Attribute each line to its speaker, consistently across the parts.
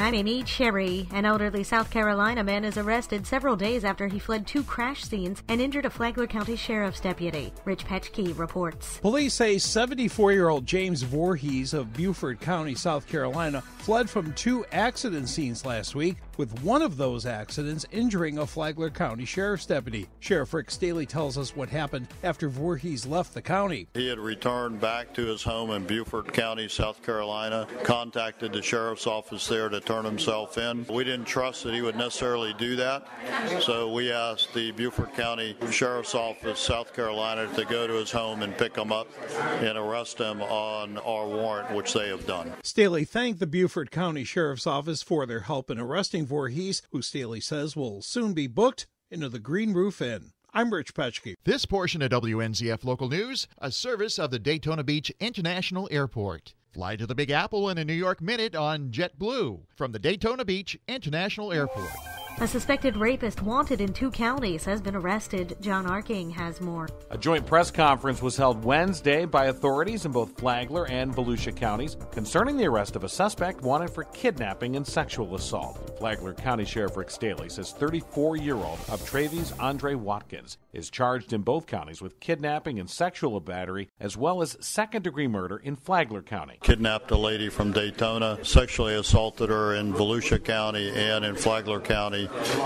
Speaker 1: I'm Amy Cherry. An elderly South Carolina man is arrested several days after he fled two crash scenes and injured a Flagler County Sheriff's deputy. Rich Petchke reports.
Speaker 2: Police say 74-year-old James Voorhees of Beaufort County, South Carolina, fled from two accident scenes last week, with one of those accidents injuring a Flagler County Sheriff's deputy. Sheriff Rick Staley tells us what happened after Voorhees left the county.
Speaker 3: He had returned back to his home in Beaufort County, South Carolina, contacted the sheriff's office there to turn himself in. We didn't trust that he would necessarily do that, so we asked the Beaufort County Sheriff's Office, South Carolina, to go to his home and pick him up and arrest him on our warrant, which they have done.
Speaker 2: Staley thanked the Beaufort County Sheriff's Office for their help in arresting Voorhees, who Staley says will soon be booked into the Green Roof Inn. I'm Rich Petchke.
Speaker 4: This portion of WNZF Local News, a service of the Daytona Beach International Airport. Fly to the Big Apple in a New York minute on JetBlue from the Daytona Beach International Airport.
Speaker 1: A suspected rapist wanted in 2 counties has been arrested. John Arking has more.
Speaker 5: A joint press conference was held Wednesday by authorities in both Flagler and Volusia counties concerning the arrest of a suspect wanted for kidnapping and sexual assault. Flagler County Sheriff Rick Staley says 34-year-old Travis Andre Watkins is charged in both counties with kidnapping and sexual battery, as well as second-degree murder in Flagler County.
Speaker 3: Kidnapped a lady from Daytona, sexually assaulted her in Volusia County and in Flagler County,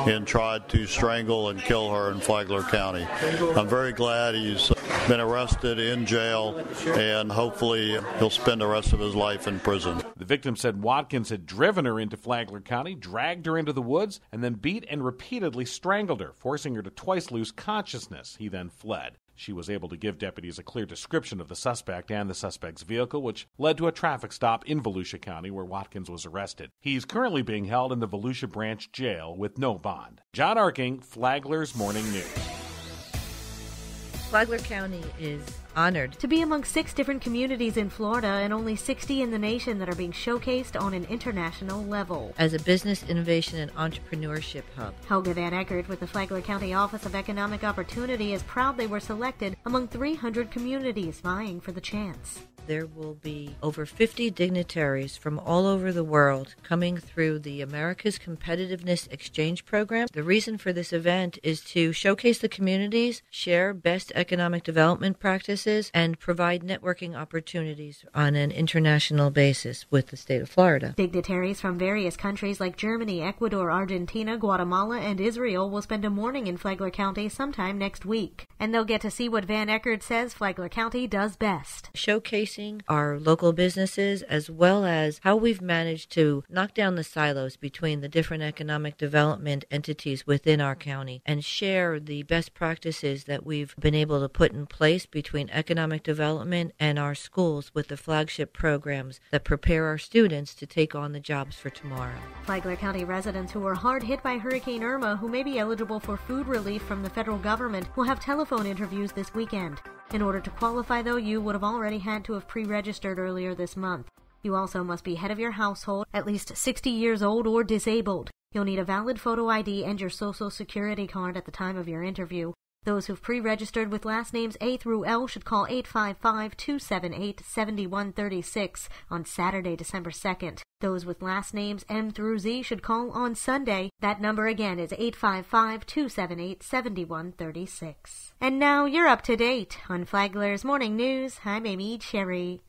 Speaker 3: and tried to strangle and kill her in Flagler County. I'm very glad he's been arrested in jail, and hopefully he'll spend the rest of his life in prison.
Speaker 5: The victim said Watkins had driven her into Flagler County, dragged her into the woods, and then beat and repeatedly strangled her, forcing her to twice lose consciousness. He then fled. She was able to give deputies a clear description of the suspect and the suspect's vehicle, which led to a traffic stop in Volusia County where Watkins was arrested. He's currently being held in the Volusia Branch Jail with no bond. John Arking, Flagler's Morning News.
Speaker 6: Flagler County is honored
Speaker 1: to be among 6 different communities in Florida and only 60 in the nation that are being showcased on an international level
Speaker 6: as a business, innovation, and entrepreneurship hub.
Speaker 1: Helga Van Eckert with the Flagler County Office of Economic Opportunity is proud they were selected among 300 communities vying for the chance.
Speaker 6: There will be over 50 dignitaries from all over the world coming through the America's Competitiveness Exchange Program. The reason for this event is to showcase the communities, share best economic development practices, and provide networking opportunities on an international basis with the state of Florida.
Speaker 1: Dignitaries from various countries like Germany, Ecuador, Argentina, Guatemala, and Israel will spend a morning in Flagler County sometime next week. And they'll get to see what Van Eckert says Flagler County does best.
Speaker 6: Showcasing our local businesses, as well as how we've managed to knock down the silos between the different economic development entities within our county and share the best practices that we've been able to put in place between economic development and our schools with the flagship programs that prepare our students to take on the jobs for tomorrow.
Speaker 1: Flagler County residents who were hard hit by Hurricane Irma, who may be eligible for food relief from the federal government, will have telephone interviews this weekend. In order to qualify, though, you would have already had to have pre-registered earlier this month. You also must be head of your household, at least 60 years old or disabled. You'll need a valid photo ID and your Social Security card at the time of your interview. Those who've pre-registered with last names A through L should call 855-278-7136 on Saturday, December 2nd. Those with last names M through Z should call on Sunday. That number again is 855-278-7136. And now you're up to date on Flagler's Morning News. I'm Amy Cherry.